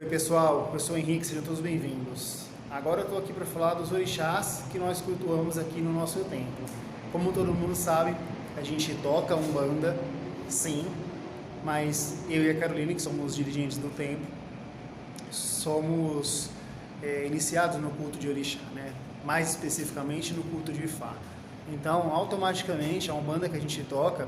Oi pessoal, eu sou o Henrique, sejam todos bem-vindos. Agora eu estou aqui para falar dos orixás que nós cultuamos aqui no nosso templo. Como todo mundo sabe, a gente toca Umbanda, sim, mas eu e a Carolina, que somos os dirigentes do templo, somos iniciados no culto de orixá, né? Mais especificamente no culto de Ifá. Então, automaticamente, a Umbanda que a gente toca,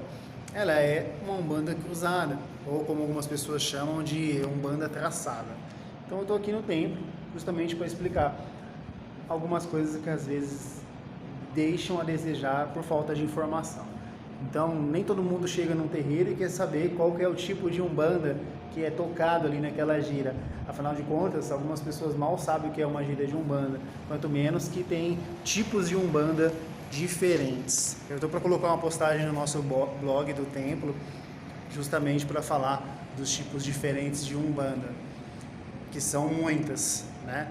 ela é uma Umbanda cruzada, ou como algumas pessoas chamam de Umbanda traçada. Então eu estou aqui no templo justamente para explicar algumas coisas que às vezes deixam a desejar por falta de informação. Então nem todo mundo chega num terreiro e quer saber qual que é o tipo de Umbanda que é tocado ali naquela gira. Afinal de contas, algumas pessoas mal sabem o que é uma gira de Umbanda, quanto menos que tem tipos de Umbanda diferentes. Eu estou para colocar uma postagem no nosso blog do templo, justamente para falar dos tipos diferentes de Umbanda, que são muitas, né?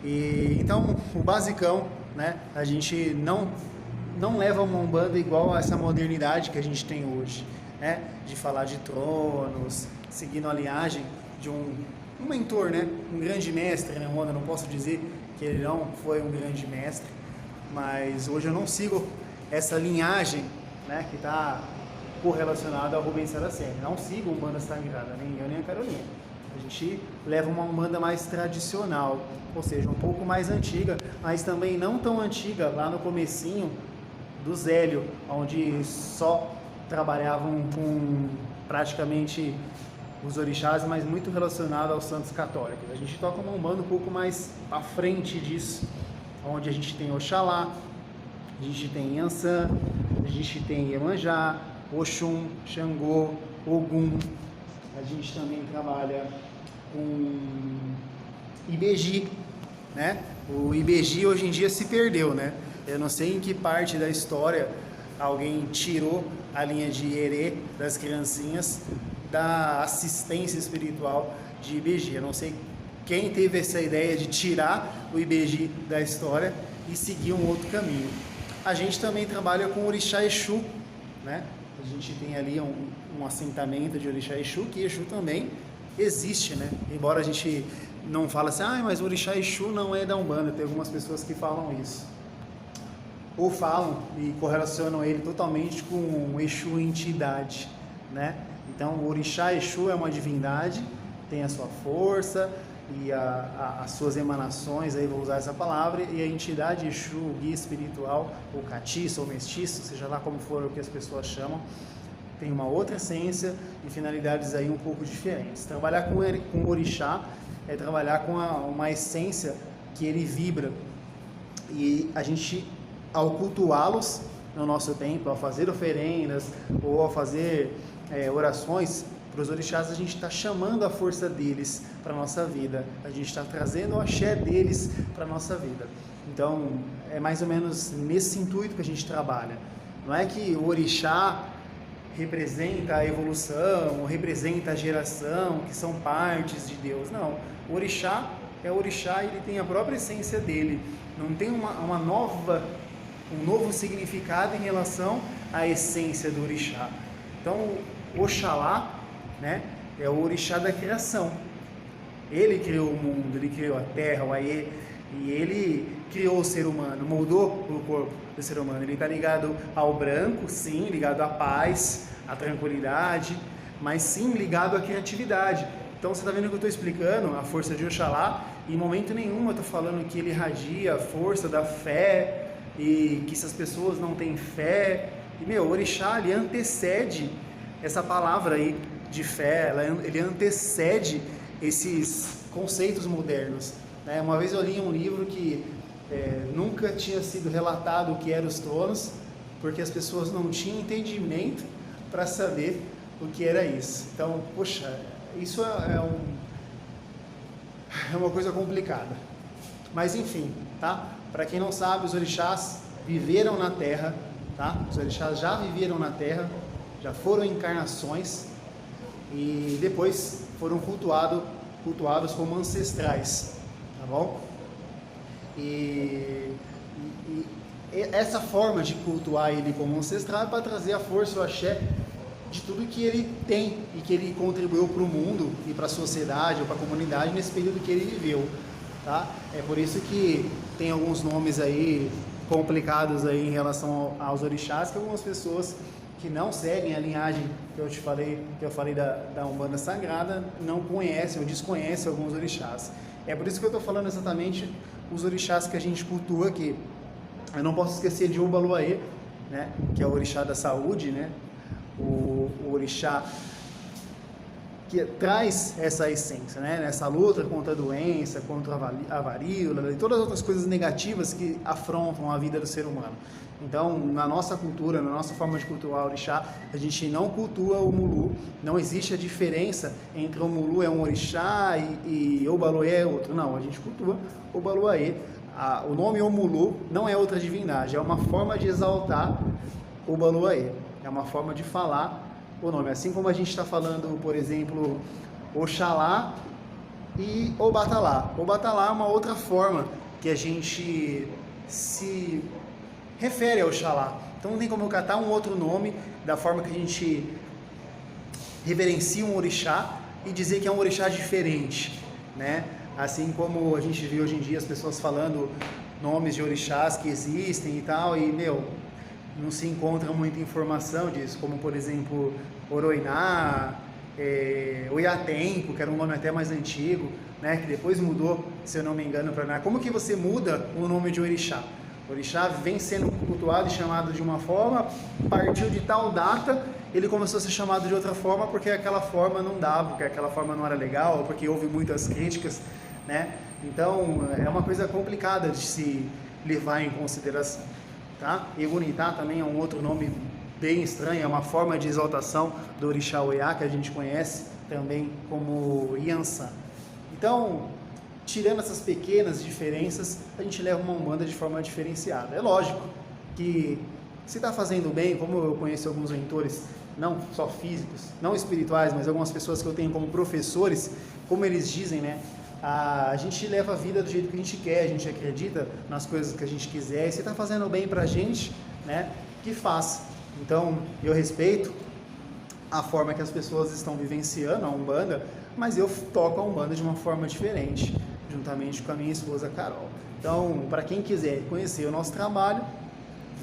E então o basicão, né? A gente não leva uma Umbanda igual a essa modernidade que a gente tem hoje, né? De falar de tronos, seguindo a linhagem de um mentor, né? Um grande mestre, né? Eu não posso dizer que ele não foi um grande mestre, mas hoje eu não sigo essa linhagem, né, que está correlacionada ao Rubens Saraceni. Não sigo Umbanda Sagrada, nem eu nem a Carolina. A gente leva uma Umbanda mais tradicional, ou seja, um pouco mais antiga, mas também não tão antiga, lá no comecinho do Zélio, onde só trabalhavam com praticamente os orixás, mas muito relacionado aos santos católicos. A gente toca uma Umbanda um pouco mais à frente disso, onde a gente tem Oxalá, a gente tem Yansan, a gente tem Iemanjá, Oxum, Xangô, Ogum. A gente também trabalha com Ibeji, né? O Ibeji hoje em dia se perdeu, né? Eu não sei em que parte da história alguém tirou a linha de Ierê das criancinhas da assistência espiritual de Ibeji. Eu não sei quem teve essa ideia de tirar o Ibeji da história e seguir um outro caminho. A gente também trabalha com Orixá Exu, né? A gente tem ali um assentamento de Orixá Exu, que Exu também existe, né? Embora a gente não fale assim, mas o Orixá Exu não é da Umbanda, tem algumas pessoas que falam isso. Ou falam e correlacionam ele totalmente com o Exu entidade, né? Então o Orixá Exu é uma divindade, tem a sua força e as suas emanações, aí vou usar essa palavra, e a entidade Exu, o guia espiritual, ou catiço, ou mestiço, seja lá como for o que as pessoas chamam, tem uma outra essência e finalidades aí um pouco diferentes. Trabalhar com o orixá é trabalhar com uma essência que ele vibra, e a gente, ao cultuá-los no nosso templo, ao fazer oferendas ou ao fazer orações para os orixás, a gente está chamando a força deles para a nossa vida, a gente está trazendo o axé deles para a nossa vida. Então é mais ou menos nesse intuito que a gente trabalha. Não é que o orixá representa a evolução, ou representa a geração, que são partes de Deus. Não, o orixá é o orixá e ele tem a própria essência dele. Não tem um novo significado em relação à essência do orixá. Então, Oxalá, né, é o orixá da criação. Ele criou o mundo, ele criou a terra, o Aie, e ele criou o ser humano, moldou o corpo do ser humano. Ele está ligado ao branco, sim, ligado à paz, à tranquilidade, mas sim ligado à criatividade. Então você está vendo que eu estou explicando a força de Oxalá, e em momento nenhum eu estou falando que ele irradia a força da fé, e que se as pessoas não têm fé, e o orixá, ele antecede essa palavra aí de fé, ele antecede esses conceitos modernos, né? Uma vez eu li um livro que nunca tinha sido relatado o que eram os tronos, porque as pessoas não tinham entendimento para saber o que era isso. Então, poxa, isso é uma coisa complicada. Mas enfim, tá? Para quem não sabe, os orixás viveram na Terra, tá? Os orixás já viveram na Terra, já foram encarnações e depois foram cultuados como ancestrais, tá bom? E essa forma de cultuar ele como ancestral é para trazer a força, o axé de tudo que ele tem e que ele contribuiu para o mundo e para a sociedade ou para a comunidade nesse período que ele viveu, tá? É por isso que tem alguns nomes aí complicados aí em relação aos orixás, que algumas pessoas que não seguem a linhagem que eu falei da Umbanda Sagrada não conhecem ou desconhecem alguns orixás. É por isso que eu estou falando exatamente os orixás que a gente cultua aqui. Eu não posso esquecer de Obaluaê, né, que é o orixá da saúde, né, o orixá que traz essa essência, né, nessa luta contra a doença, contra a varíola e todas as outras coisas negativas que afrontam a vida do ser humano. Então, na nossa cultura, na nossa forma de cultuar o orixá, a gente não cultua o Mulu, não existe a diferença entre o Mulu é um orixá e Obaluaê é outro, não, a gente cultua Obaluaê. O nome Omulu não é outra divindade, é uma forma de exaltar Obaluaê, é uma forma de falar o nome. Assim como a gente está falando, por exemplo, Oxalá e Obatalá. Obatalá é uma outra forma que a gente se refere ao Oxalá. Então não tem como eu catar um outro nome da forma que a gente reverencia um orixá e dizer que é um orixá diferente, né? Assim como a gente vê hoje em dia as pessoas falando nomes de orixás que existem e tal, e, não se encontra muita informação disso, como, por exemplo, Oroiná, Oiatempo, que era um nome até mais antigo, né, que depois mudou, se eu não me engano, para Ná. Como que você muda o nome de orixá? O orixá vem sendo cultuado e chamado de uma forma, partiu de tal data, ele começou a ser chamado de outra forma porque aquela forma não dava, porque aquela forma não era legal, porque houve muitas críticas, né? Então, é uma coisa complicada de se levar em consideração, tá? Egunitá também é um outro nome bem estranho, é uma forma de exaltação do orixá Oiá, que a gente conhece também como Iansã. Então, tirando essas pequenas diferenças, a gente leva uma Umbanda de forma diferenciada. É lógico que se está fazendo bem, como eu conheço alguns mentores, não só físicos, não espirituais, mas algumas pessoas que eu tenho como professores, como eles dizem, né? A gente leva a vida do jeito que a gente quer, a gente acredita nas coisas que a gente quiser, e se está fazendo bem para a gente, né, que faça. Então, eu respeito a forma que as pessoas estão vivenciando a Umbanda, mas eu toco a Umbanda de uma forma diferente, juntamente com a minha esposa Carol. Então, para quem quiser conhecer o nosso trabalho,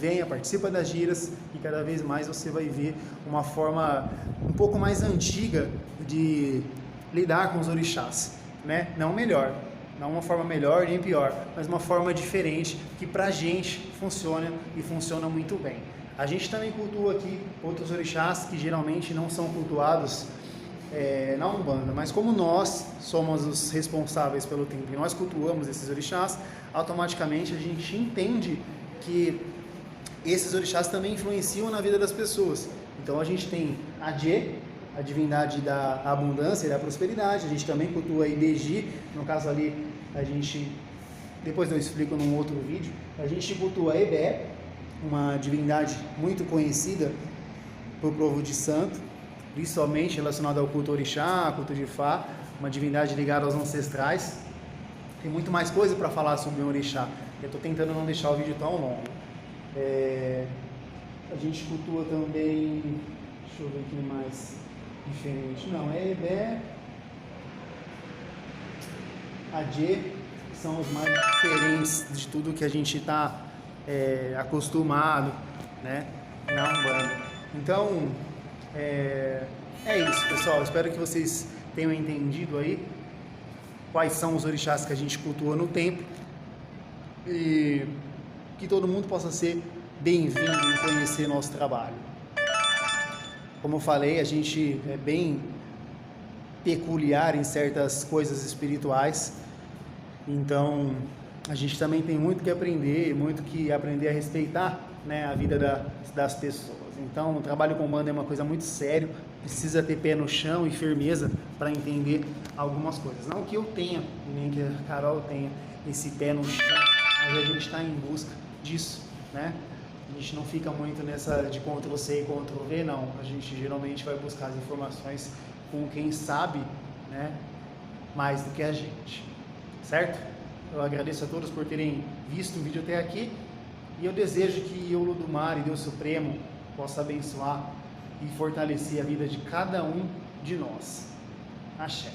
venha, participa das giras e cada vez mais você vai ver uma forma um pouco mais antiga de lidar com os orixás, né? Não melhor, não uma forma melhor nem pior, mas uma forma diferente que pra gente funciona e funciona muito bem. A gente também cultua aqui outros orixás que geralmente não são cultuados na Umbanda, mas como nós somos os responsáveis pelo templo e nós cultuamos esses orixás, automaticamente a gente entende que esses orixás também influenciam na vida das pessoas. Então a gente tem Adê, a divindade da abundância e da prosperidade, a gente também cultua Ibeji, no caso ali a gente, depois eu explico num outro vídeo, a gente cultua Ebé, uma divindade muito conhecida por povo de santo, principalmente relacionada ao culto orixá, culto de Fá, uma divindade ligada aos ancestrais. Tem muito mais coisa para falar sobre o orixá, eu estou tentando não deixar o vídeo tão longo. A gente cultua também, deixa eu ver aqui mais diferente, não, Ebé, Adê, são os mais diferentes de tudo que a gente está acostumado, né, na Umbanda. Então, é isso, pessoal, espero que vocês tenham entendido aí quais são os orixás que a gente cultua no templo e que todo mundo possa ser bem-vindo em conhecer nosso trabalho. Como eu falei, a gente é bem peculiar em certas coisas espirituais, então a gente também tem muito que aprender, a respeitar, né, a vida das pessoas. Então o trabalho com Umbanda é uma coisa muito séria, precisa ter pé no chão e firmeza para entender algumas coisas. Não que eu tenha, nem que a Carol tenha esse pé no chão, mas a gente está em busca disso, né? A gente não fica muito nessa de Ctrl+C e Ctrl+V, não. A gente geralmente vai buscar as informações com quem sabe, né, mais do que a gente, certo? Eu agradeço a todos por terem visto o vídeo até aqui e eu desejo que o Olodumare e Deus Supremo possa abençoar e fortalecer a vida de cada um de nós. Axé.